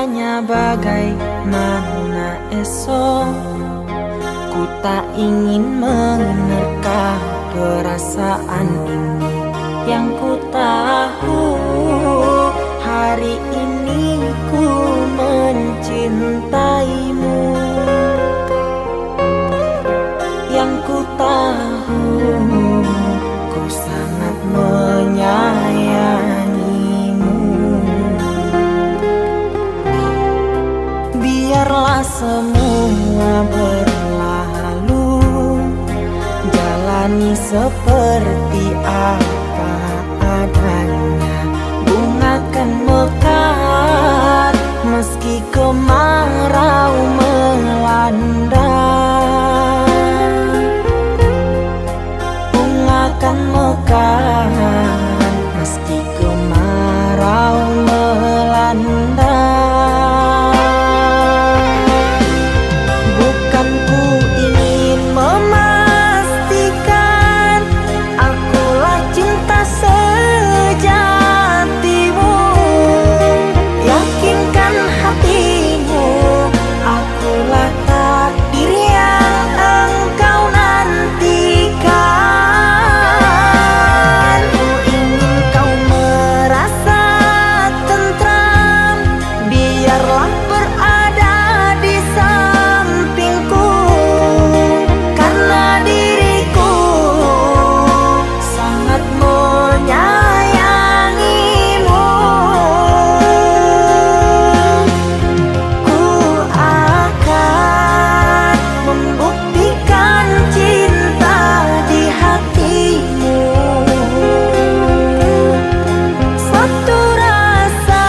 bertanya bagaimana esok. Ku tak ingin menerka perasaan ini. Yang ku tahu hari ini ku mencintaimu. Yang ku tahu ku sangat menyayangimu. Biarlah semua berlalu, jalani seperti apa adanya. Bunga kan mekar meski kemarau melanda. Bunga kan mekar meski kemarau melanda. Bukan ku ingin memastikan akulah cinta sejatimu. Yakinkan hatimu, akulah takdir yang engkau nantikan. Ku ingin kau merasa tentram, biarlah berada di sampingku. Karena diriku sangat menyayangimu. Ku akan membuktikan cinta di hatimu. Satu rasa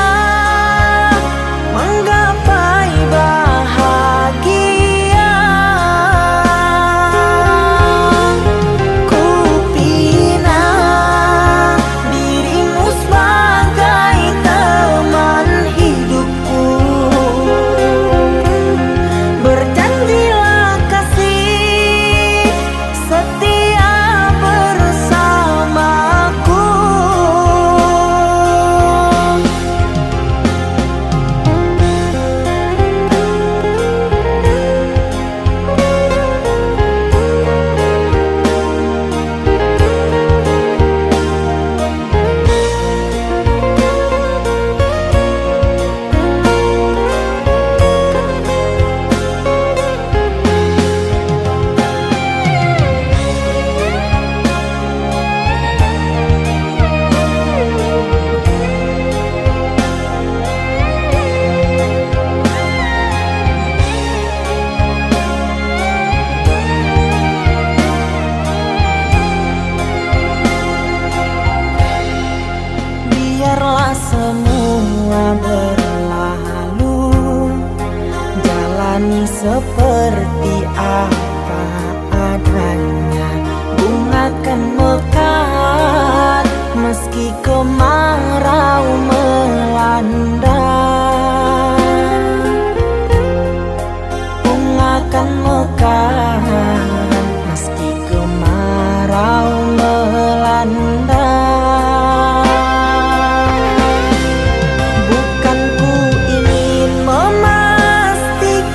menggapai bahagia. Ku pinang dirimu sebagai teman hidupku. Berjanjilah kasih setia bersamaku. Biarlah semua berlalu, jalani seperti apa adanya. Bunga kan mekar meski kemarau melanda. Bunga kan mekar meski kemarau melanda. Bukan ku ingin memastikan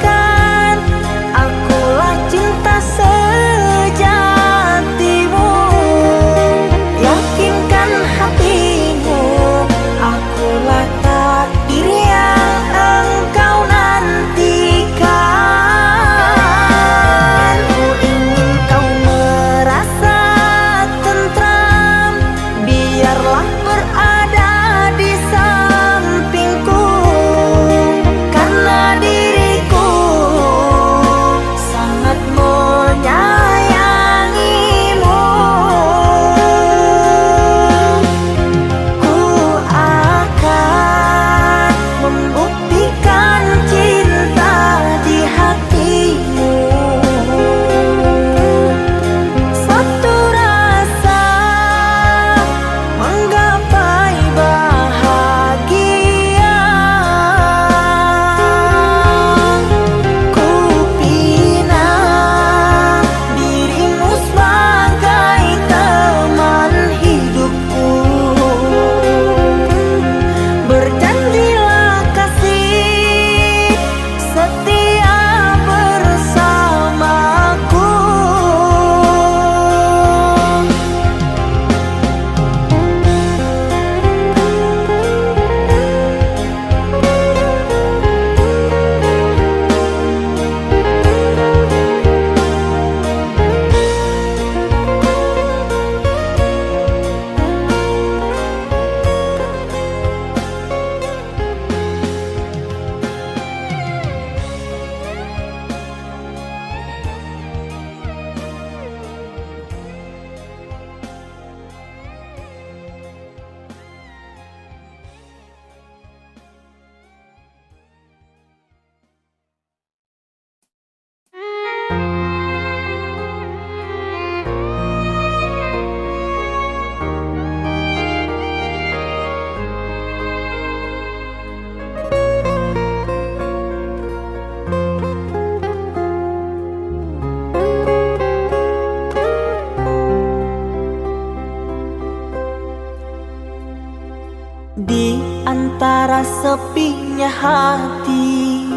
sepinya hati,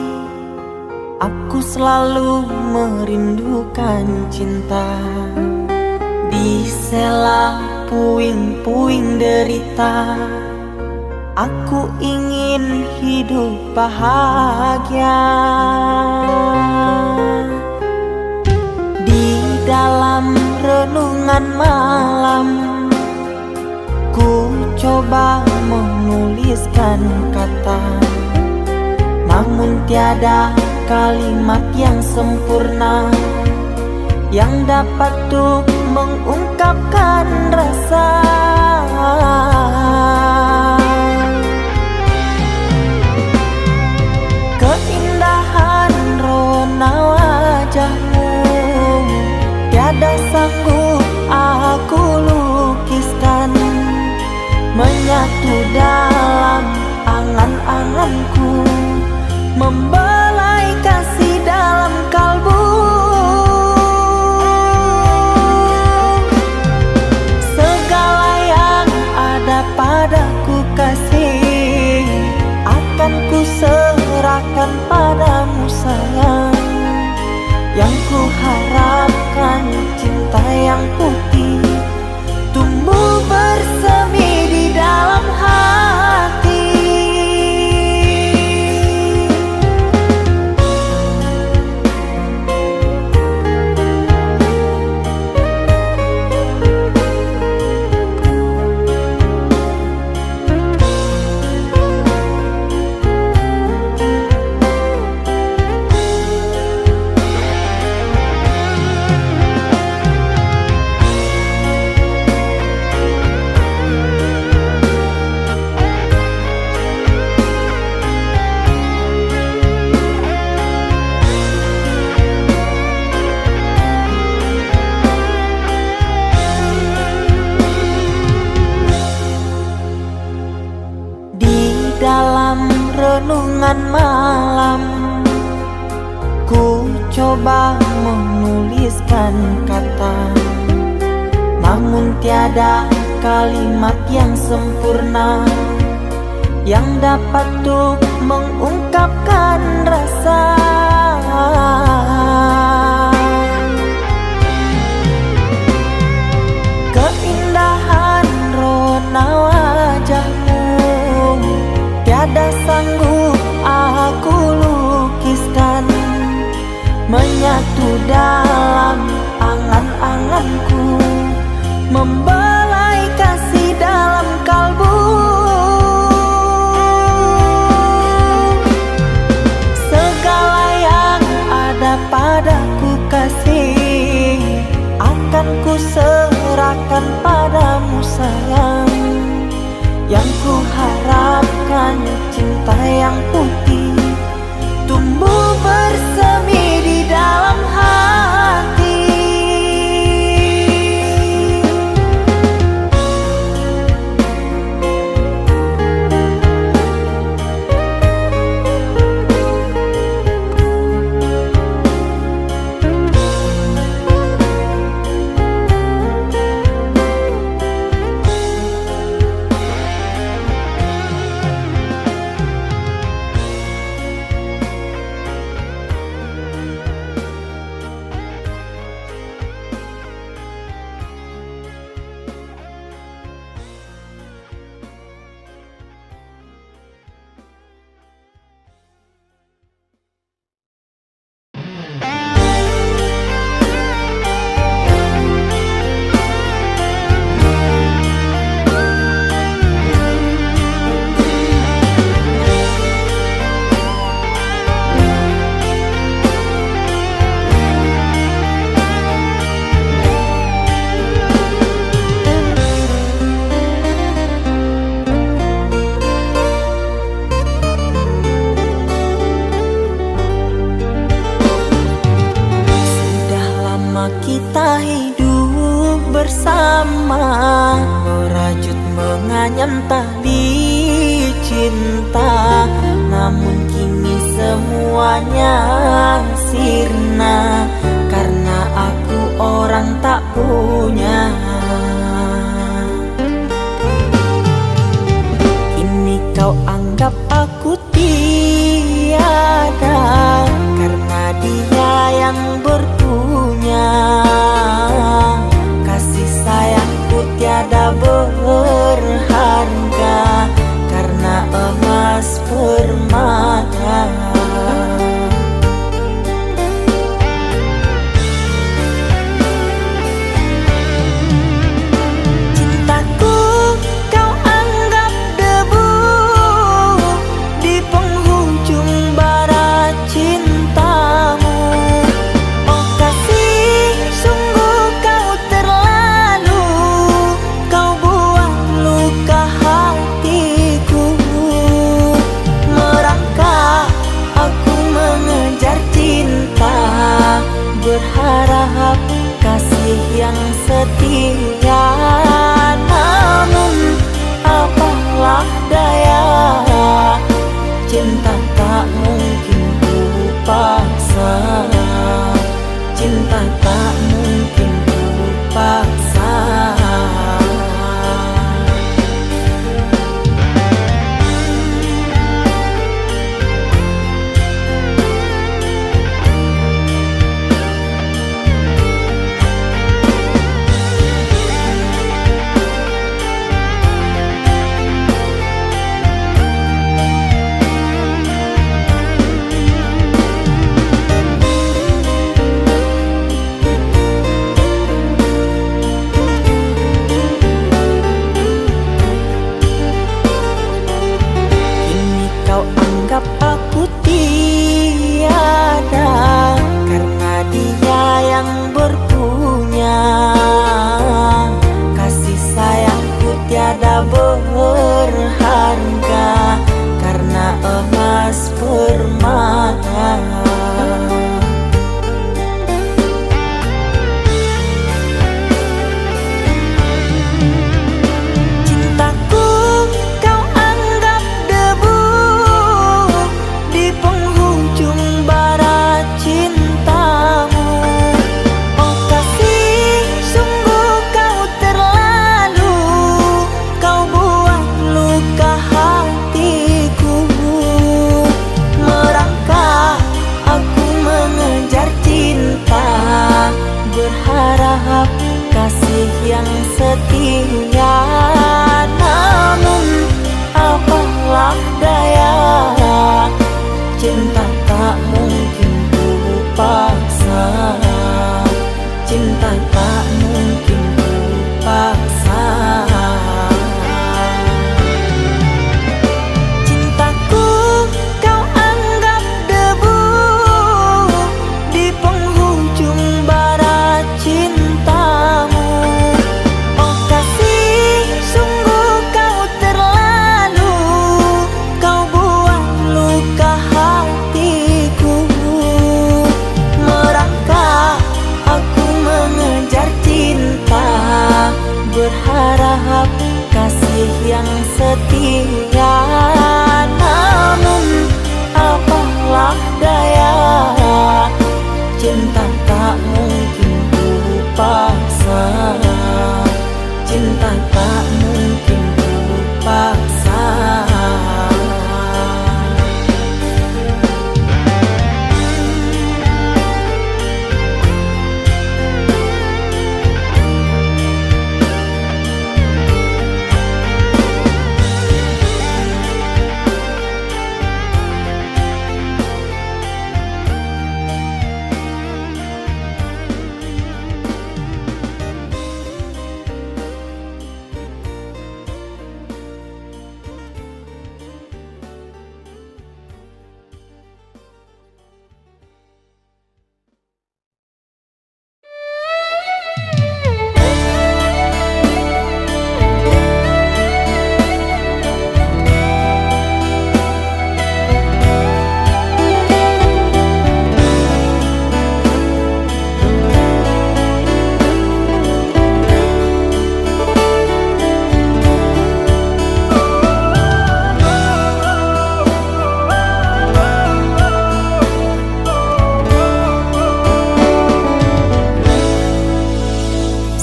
aku selalu merindukan cinta. Di sela puing-puing derita, aku ingin hidup bahagia. Di dalam renungan malam, ku coba menuliskan kata, namun tiada kalimat yang sempurna yang dapat untuk mengungkapkan rasa. Keindahan rona wajahmu tiada sanggup aku lukiskan, menyatu dalam angan-anganku, membelai kasih dalam kalbu. Segala yang ada padaku kasih, akan ku serahkan padamu sayang. Yang ku harapkan cinta yang putih tumbuh bersemi di dalam hati. Dalam renungan malam, ku coba menuliskan kata, namun tiada kalimat yang sempurna yang dapat untuk mengungkapkan rasa. Keindahan rona wajahmu tiada sanggup aku lukiskan, menyatu dalam angan-anganku, membelai kasih dalam kalbu. Segala yang ada padaku kasih, akan ku serahkan padamu sayang. Yang ku harapkan cinta yang putih tumbuh bersemi di dalam hati. Kita hidup bersama, merajut menganyam tali cinta, namun kini semuanya sirna karena aku orang tak punya. Kini kau anggap aku yang setia. Namun apalah daya, cinta tak mungkin ku paksa. Cinta tak mungkin ku paksa. Anggap aku tiada karena dia yang berpunya. Kasih sayangku tiada berharga karena emas permata. Berharap kasih yang setia. Namun apalah daya, cinta tak mungkin ku paksa. Cinta tak mungkin ku paksa. Cintaku kau anggap debu di penghujung barat cintamu. Oh kasih, sungguh kau terlalu, kau buat luka hatiku. Merangkak aku mengejar cinta, berharap kasih yang setia. Namun apalah daya, cinta tak mungkin ku paksa. Cinta tak mungkin ku paksa.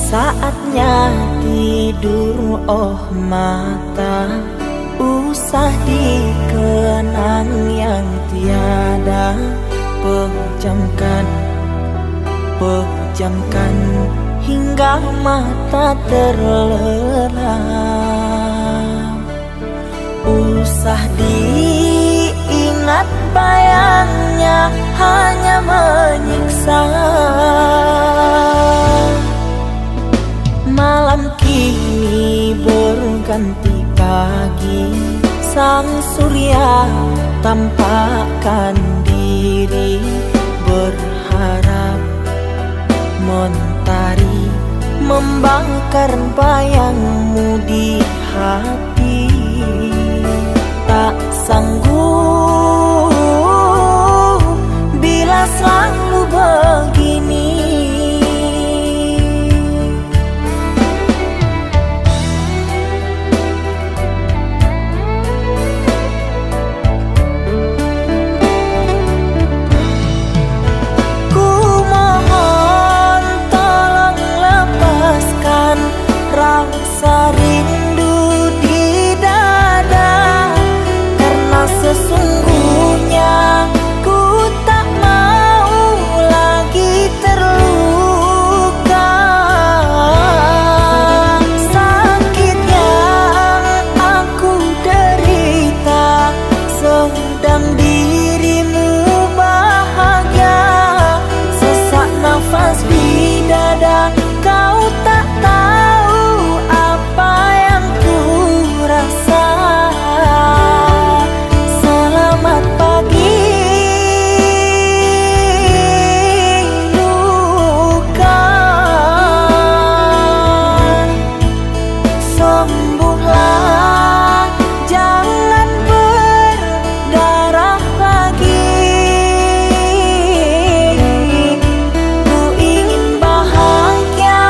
Saatnya tidur, oh mata, usah dikenang yang tiada. Pejamkan hingga mata terlelap. Usah diingat bayangnya hanya menyiksa. Malam kini berganti pagi, sang surya tampakkan diri, berharap mentari membakar bayangmu di hati. Tak sanggup bila selalu begini. rasa rindu di dada, karena sesungguhnya ku tak mau lagi terluka. Sakit yang aku derita, sedang dirimu bahagia. Sesak nafas di dada, kau tak tahu apa yang ku rasa. Selamat pagi luka, sembuhlah, jangan berdarah lagi. Ku ingin bahagia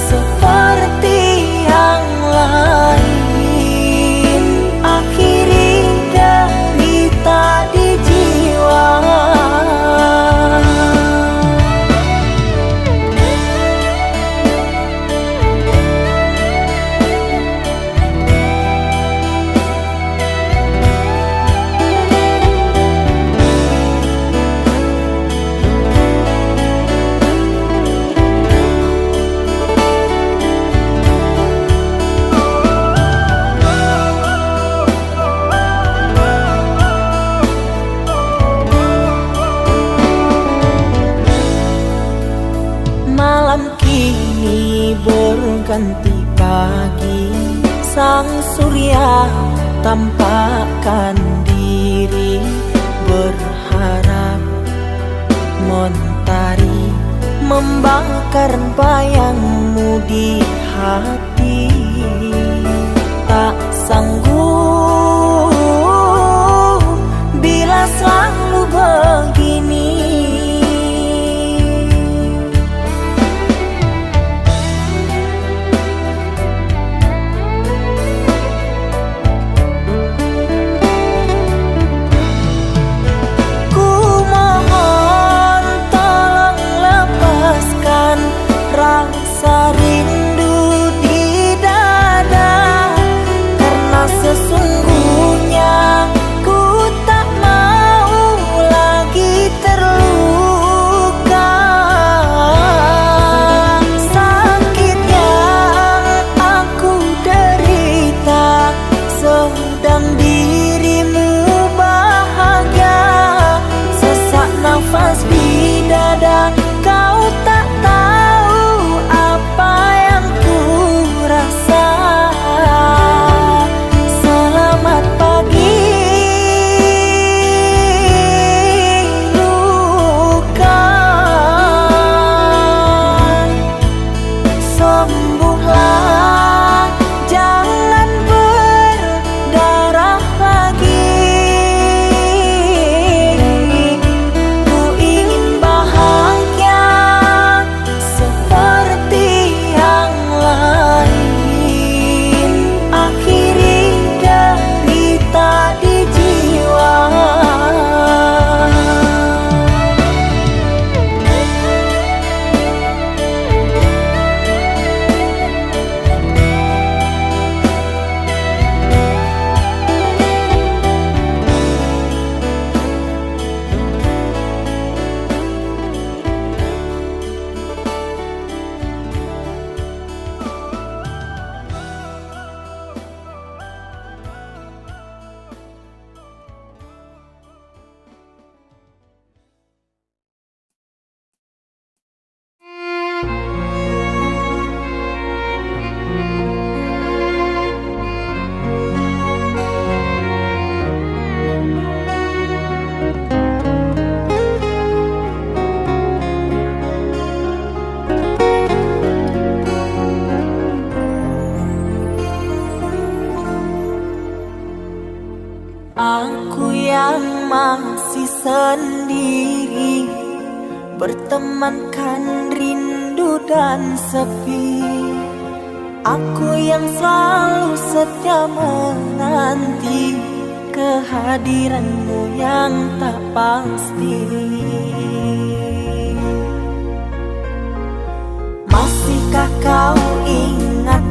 seperti yang lain, akhiri derita di jiwa. Malam kini berganti pagi, sang surya tampakkan diri, berharap mentari membakar bayangmu di hati. Tak sanggup bila selalu begini. Ku mohon tolong lepaskan rasa rindu di dada, karena sesungguhnya ku tak mau lagi terluka. Sakit yang aku derita, sedang dirimu bahagia. Sesak nafas di dada, kau tak tahu apa yang ku rasa. Selamat pagi luka, sembuhlah, jangan berdarah lagi. Ku ingin bahagia seperti yang lain, akhiri derita di jiwa. Aku yang masih sendiri, bertemankan rindu dan sepi. Aku yang selalu setia menanti kehadiranmu yang tak pasti. Masihkah kau ingat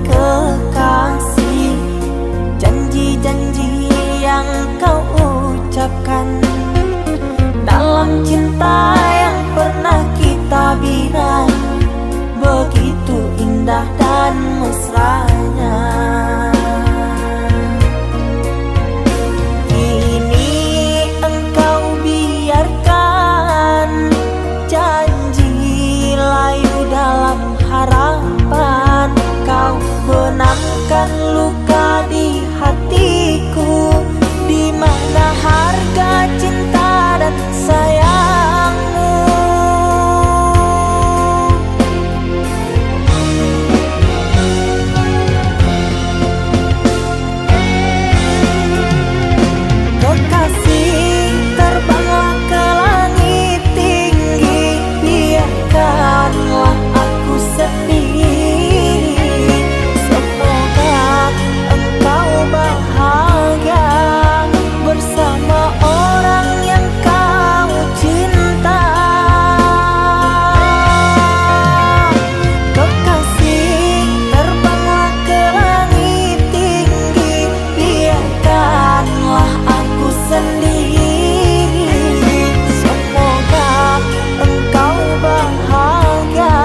harapan, kau benamkan luka di hatiku. Di mana harga cinta dan sayangmu? Kekasih, terbanglah ke langit tinggi, biarkanlah aku sendiri. Semoga engkau bahagia bersama orang yang kau cinta. Kekasih, terbanglah ke langit tinggi, biarkanlah aku sendiri. Semoga engkau bahagia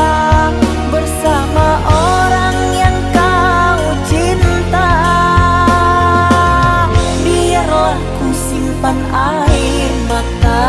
bersama orang yang kau cinta. Biarlah ku simpan air mata.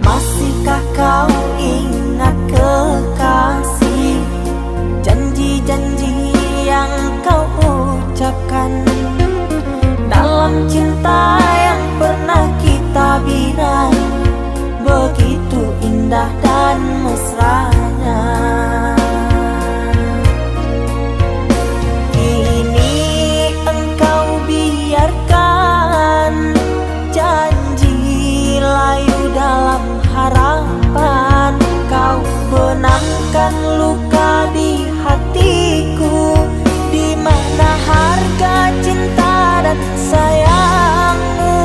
Masihkah kau ingat kekasih, janji-janji yang kau ucapkan dalam cinta yang pernah kita bina? Begitu indah dan mesranya. Kini engkau biarkan janji layu dalam harapan, kau benamkan luka di hatiku. Di mana harga cinta dan sayangmu?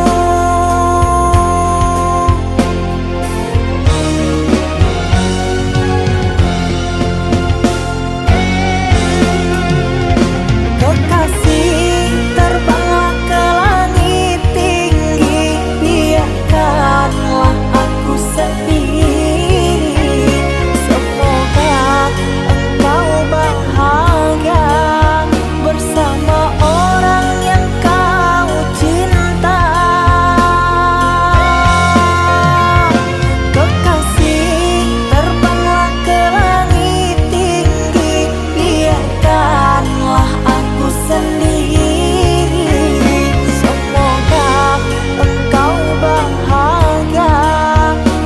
Kekasih, terbanglah ke langit tinggi, biarkanlah aku sendiri. Semoga engkau bahagia bersama orang yang kau cinta. Kekasih, terbanglah ke langit tinggi, biarkanlah aku sendiri. Semoga engkau bahagia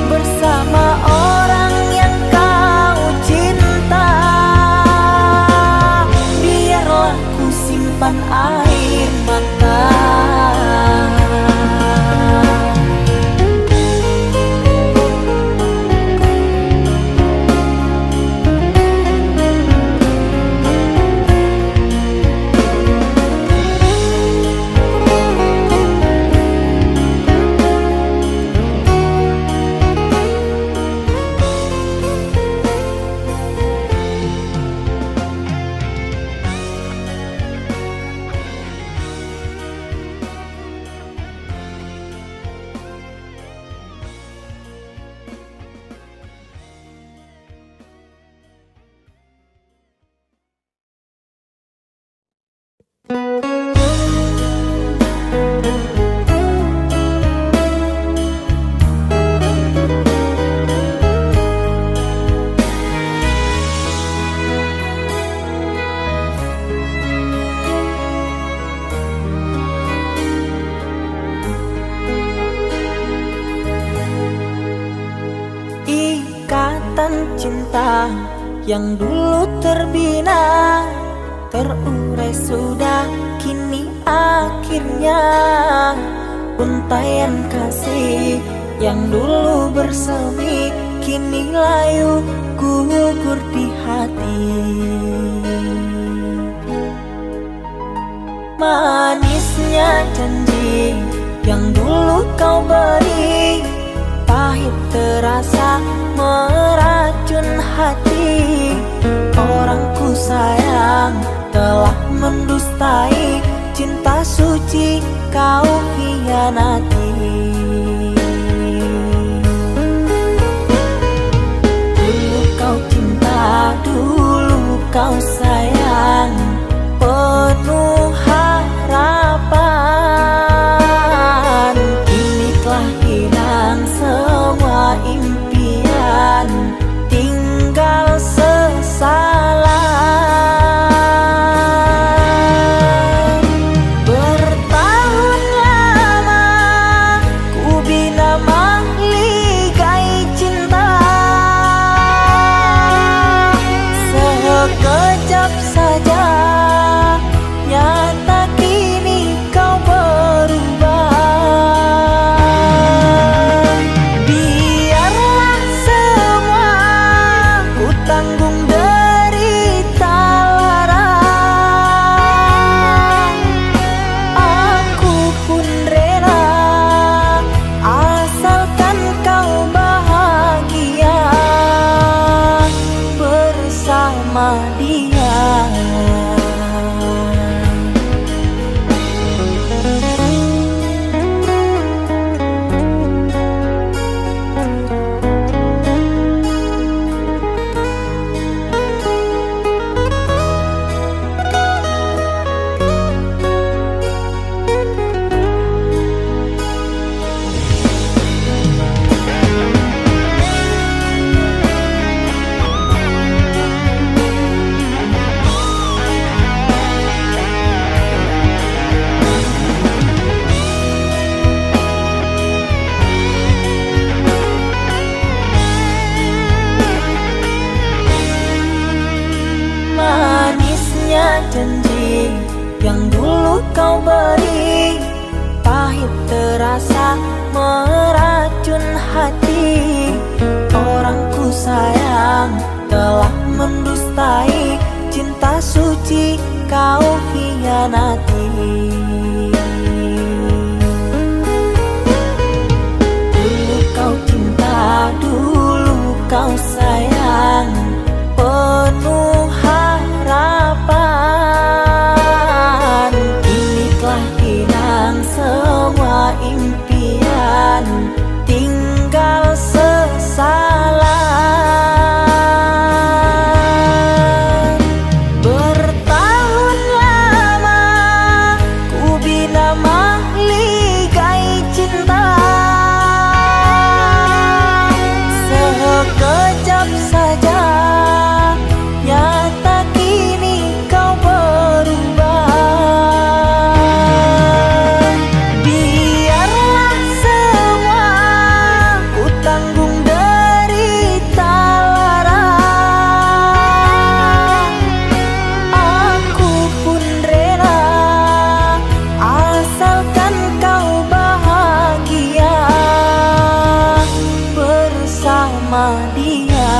bersama orang yang kau cinta. Biarlah ku simpan air mata. cinta yang dulu terbina, terurai sudah kini akhirnya. Untaian kasih yang dulu bersemi kini layu gugur di hati. Manisnya janji yang dulu kau beri, pahit terasa meracun hati. Orang ku sayang telah mendustai cinta suci kau hianati. Dulu kau cinta, dulu kau sayang, penuh harapan. Kini telah hilang semua impian, tinggal sesalan. Bertahun lama ku bina mahligai cinta, sekejap saja nyata kini kau berubah. Biarlah semua ku tanggung derita lara, aku pun rela asalkan kau bahagia bersama dia. Manisnya janji yang dulu kau beri, pahit terasa meracun hati. Orang ku sayang telah mendustai cinta suci kau hianati. Dulu kau cinta, dulu kau sayang, penuh harapan. Kini telah hilang semua impian, tinggal sesalan. Bertahun lama ku bina mahligai cinta, sekejap saja nyata kini kau berubah. Biarlah semua ku tanggung derita lara, aku pun rela asalkan kau bahagia bersama dia.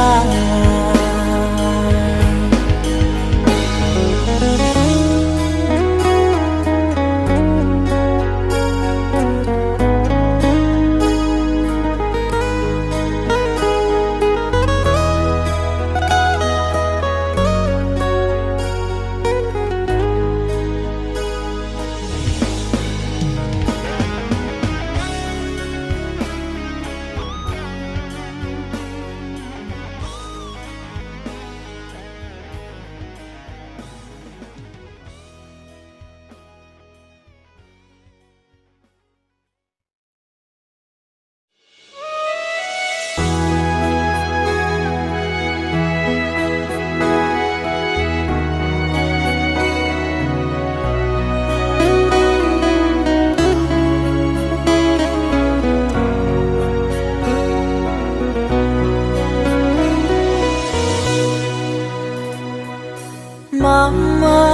Mama,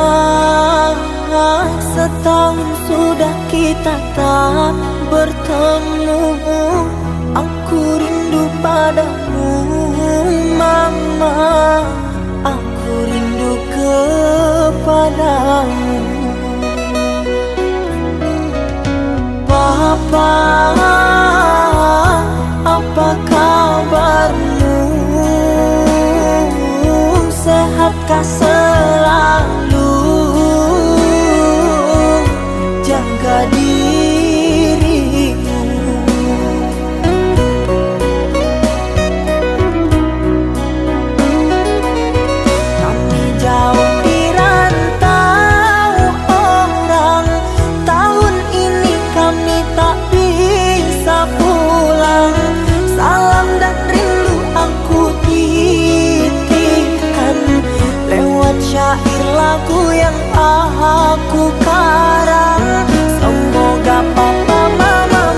setahun sudah kita tak bertemu. sehatkah selalu jaga dirimu. Kami jauh di rantau orang, tahun ini kami tak bisa pulang. Salam dan rindu aku titipkan lewat syair lagu yang aku karang. Semoga papa mama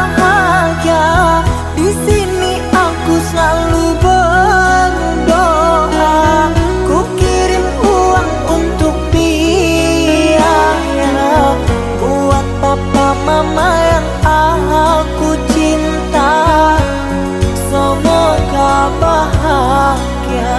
bahagia. Di sini aku selalu berdoa. Ku kirim uang untuk biaya buat papa mama yang aku cinta. Semoga bahagia.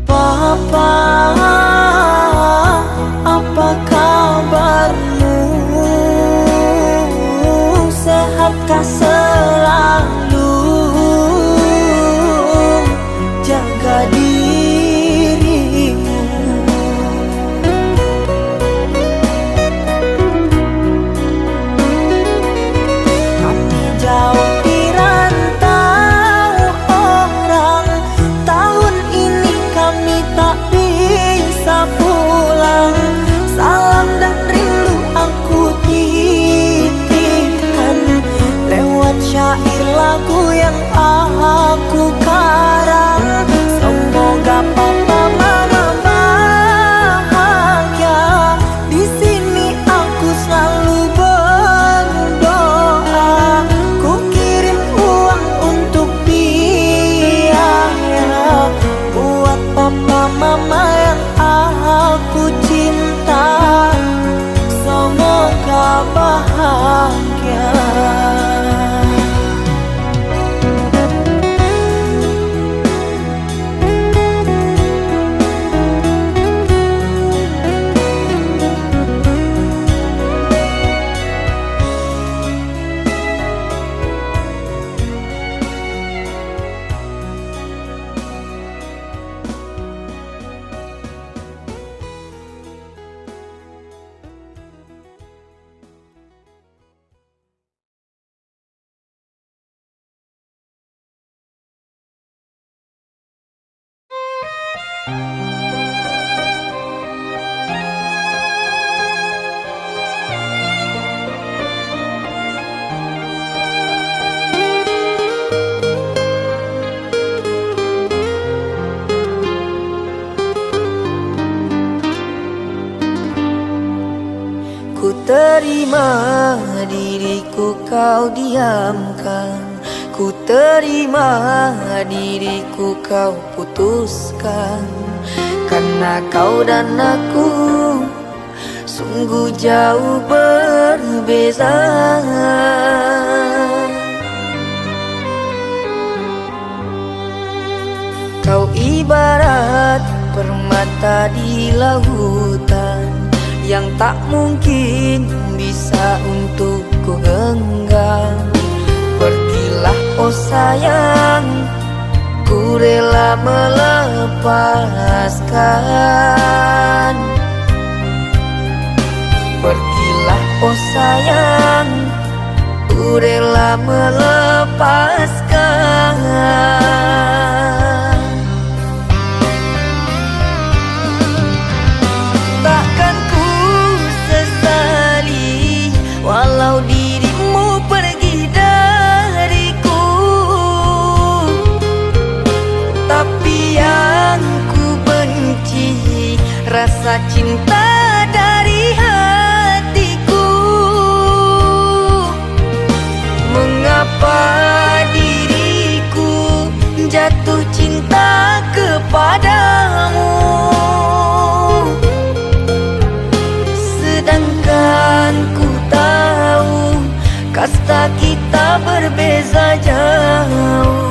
Papa, apa kabarmu? Sehatkah selalu jaga dirimu. Kami jauh di rantau orang, tahun ini kami tak bisa pulang. Salam dan rindu aku titipkan lewat syair lagu yang aku karang. Semoga papa mama bahagia. Di sini aku selalu berdoa. Ku kirim uang untuk biaya buat papa mama yang aku cinta. Semoga bahagia. Ku terima diriku kau diamkan, ku terima diriku kau putuskan. Karena kau dan aku sungguh jauh berbeza. Kau ibarat permata di lautan yang tak mungkin bisa untuk ku genggam. Pergilah oh sayang, ku rela melepaskan. Pergilah oh sayang, ku rela melepaskan. Takkan ku sesali walau dirimu pergi dariku. Tapi yang ku benci rasa cinta dari hatiku. Mengapa diriku jatuh cinta kepadamu, sedangkan ku tahu kasta kita berbeza jauh.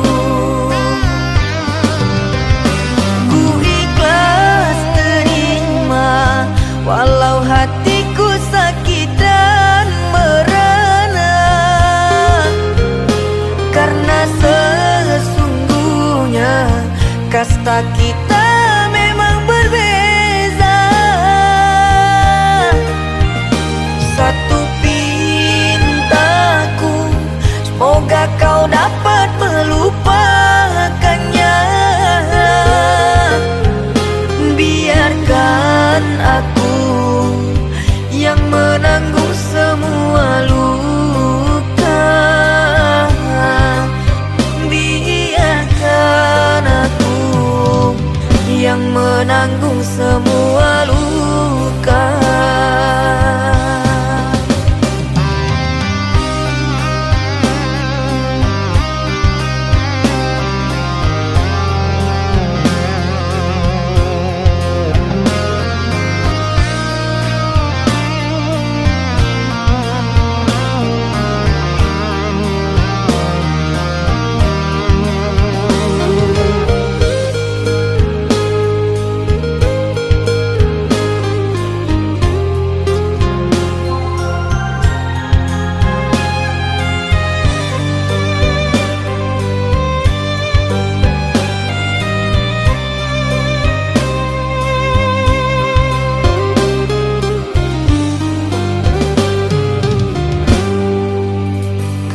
Ku ikhlas terima walau hatiku sakit dan merana, karena sesungguhnya kasta kita memang berbeza. Satu pintaku, semoga kau dapat melupakannya. Biarkan aku yang menanggung semua luka. Biarkan aku yang menanggung semua luka.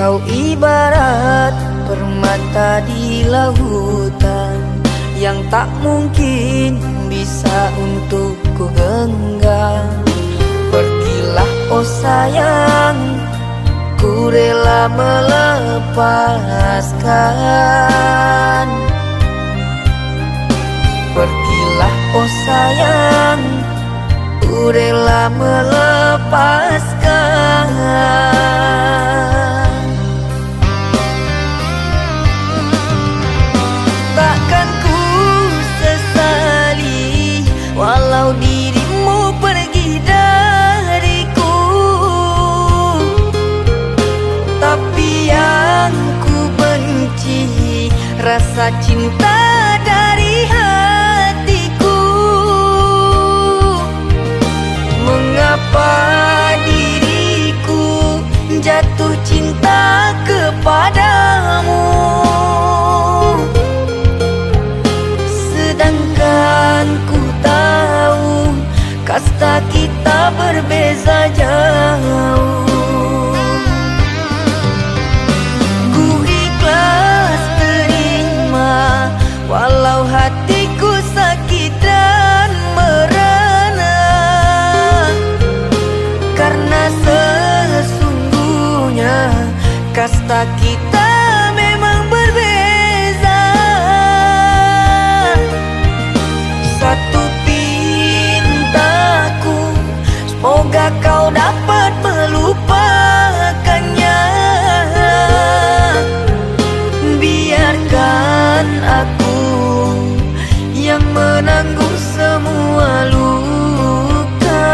Kau ibarat permata di lautan yang tak mungkin bisa untuk ku genggam. Pergilah oh sayang, ku rela melepaskan. Pergilah oh sayang, ku rela melepaskan. Takkan ku sesali walau dirimu pergi dariku, tapi yang ku benci rasa cinta dari hatiku. Mengapa diriku jatuh cinta kepadamu, sedangkan ku tahu kasta kita berbeza jauh. Ku ikhlas terima walau hatiku sakit dan merana, karena sesungguhnya kasta kita memang berbeza. Satu pintaku, semoga kau dapat melupakannya. Biarkan aku yang menanggung semua luka.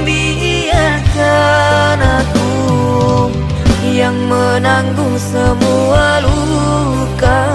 Biarkan aku yang menanggung semua luka.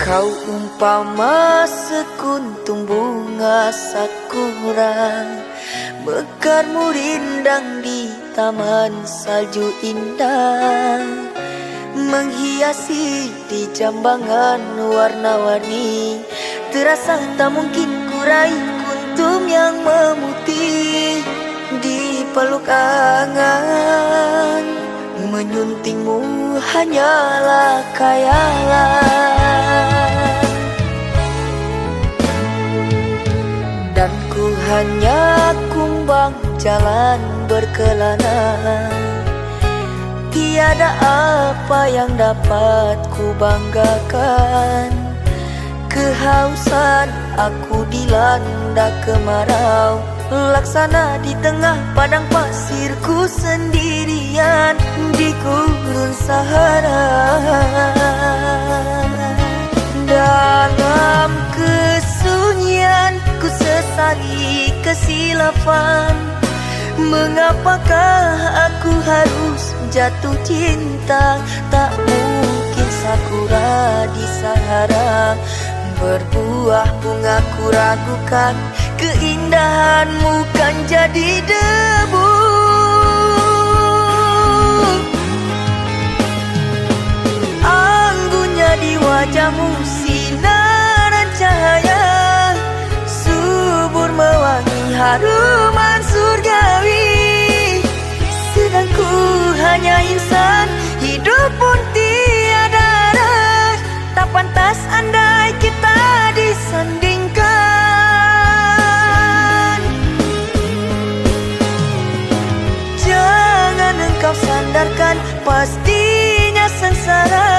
Kau umpama sekuntum bunga sakura, mekarmu rindang di taman salju indah, menghiasi di jambangan warna-warni. Terasa tak mungkin kurai kuntum yang memutih di peluk angan. Menyuntingmu hanyalah khayalan, dan ku hanya kumbang jalan berkelana. Tiada apa yang dapat ku banggakan. Kehausan aku dilanda kemarau, laksana di tengah padang pasirku sendirian di gurun Sahara. Dalam kesunyian ku sesali kesilafan. Mengapakah aku harus jatuh cinta? Tak mungkin sakura di Sahara berbuah bunga, ku ragukan keindahanmu kan jadi debu. Anggunnya di wajahmu sinaran cahaya, subur mewangi haruman surgawi. Sedang ku hanya insan, hidup pun tiada arah. Tak pantas andai kita disandingkan. Jangan engkau sandarkan, pastinya sengsara.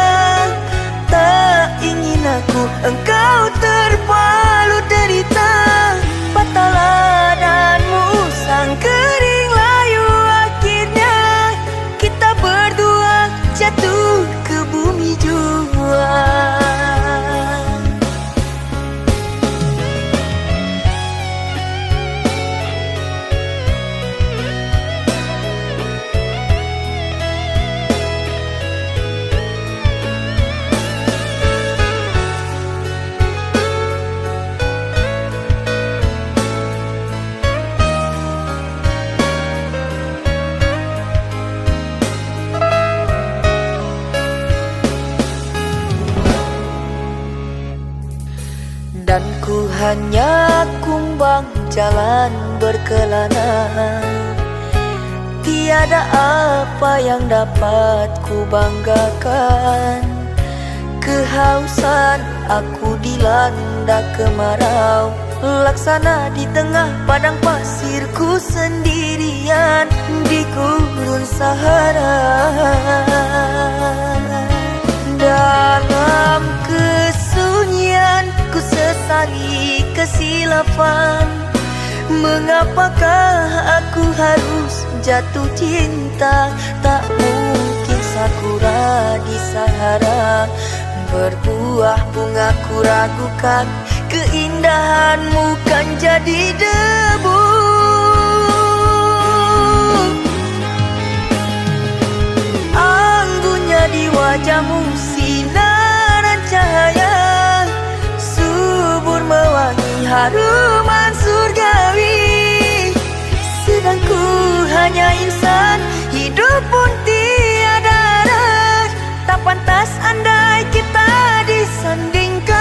Tak ingin aku engkau terpalu derita. Patahlah danmu sang kering layu, akhirnya kita berdua jatuh ke bumi jua. Dan ku hanya kumbang jalan berkelana. Tiada apa yang dapat ku banggakan. Kehausan aku dilanda kemarau, laksana di tengah padang pasirku sendirian di gurun Sahara. Dalam kesunyian ku sesali kesilafan. Mengapakah aku harus jatuh cinta? Tak mungkin sakura di Sahara berbuah bunga, ku ragukan keindahanmu kan jadi debu. Anggunnya di wajahmu sinaran cahaya, subur mewangi haruman surgawi. Sedang ku hanya insan, hidup pun tiada arah. Tak pantas andai kita disandingkan.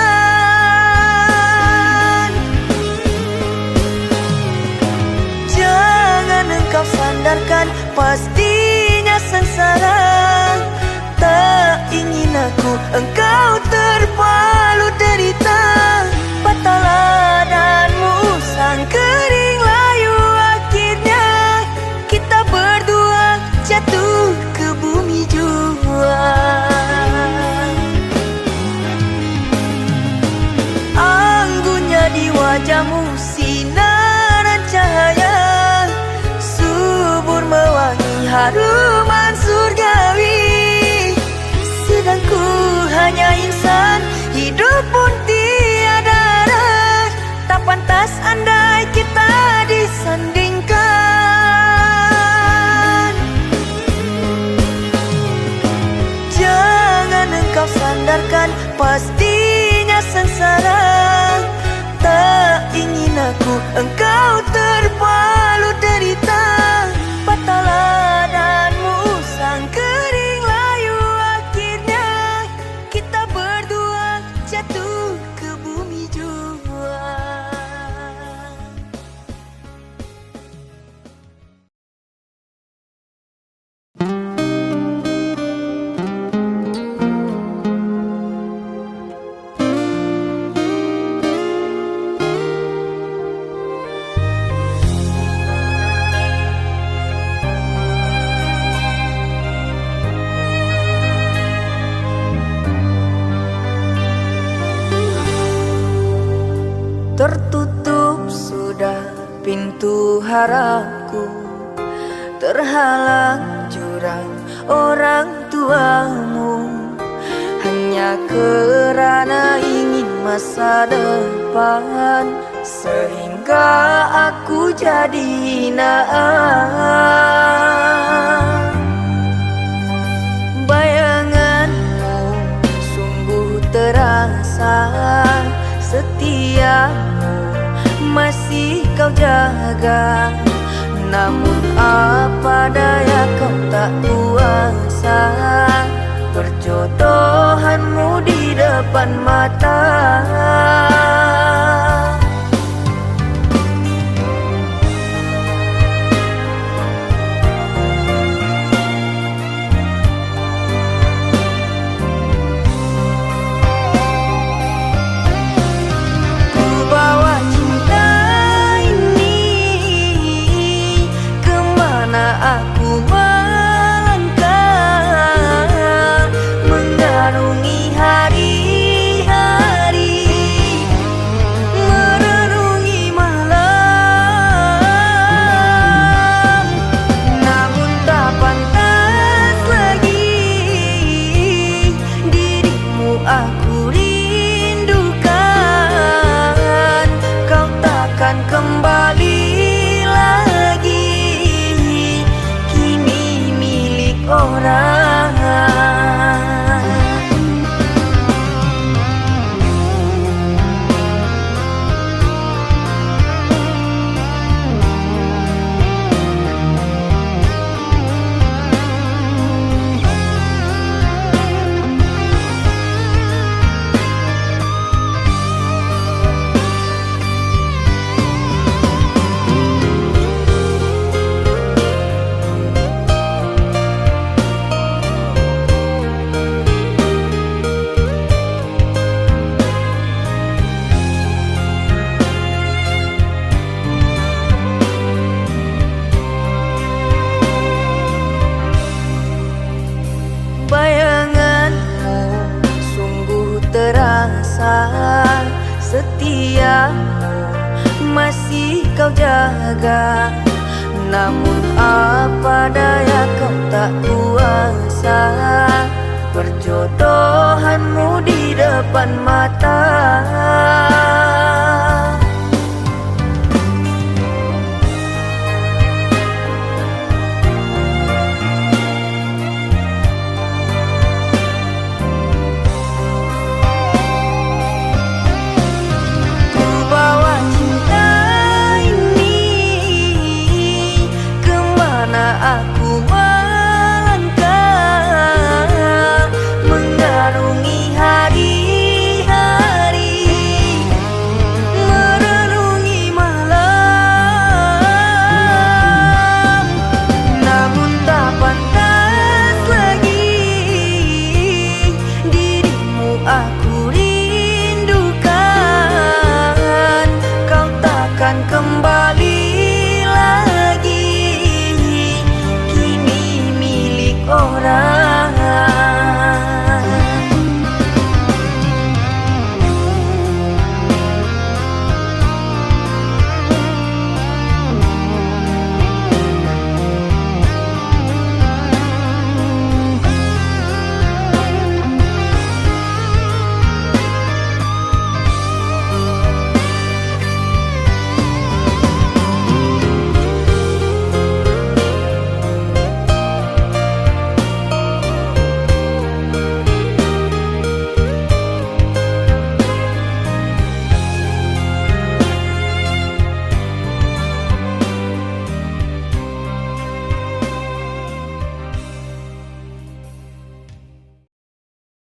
Jangan engkau sandarkan, pastinya sengsara. Tak ingin aku engkau terpalu derita. Patahlah danmu sang kering layu, akhirnya kita berdua jatuh ke bumi jua. Anggunnya di wajahmu sinaran cahaya, subur mewangi haruman surgawi. Sedang ku hanya insan, hidup pun tiada arah. Tak pantas andai kita disandingkan. Jangan engkau sandarkan, pasti sengsara. Tak ingin aku engkau terpalu derita. Patahlah dan musang kering layu, akhirnya kita berdua jatuh ke bumi jua. Tertutup sudah pintu harapku, terhalang jurang orang tuamu. Hanya kerana ingin masa depan, sehingga aku jadi hinaan. Bayanganmu sungguh terasa, setiamu masih kau jaga. Namun apa daya kau tak kuasa, perjodohanmu di depan mata. Aku melangkah mengarungi hari-hari, merenungi malam. Namun tak pantas lagi dirimu aku rindukan. Kau takkan kembali orang. Bayanganmu sungguh terasa, setiamu masih kau jaga. Namun apa daya kau tak kuasa, perjodohanmu di depan mata.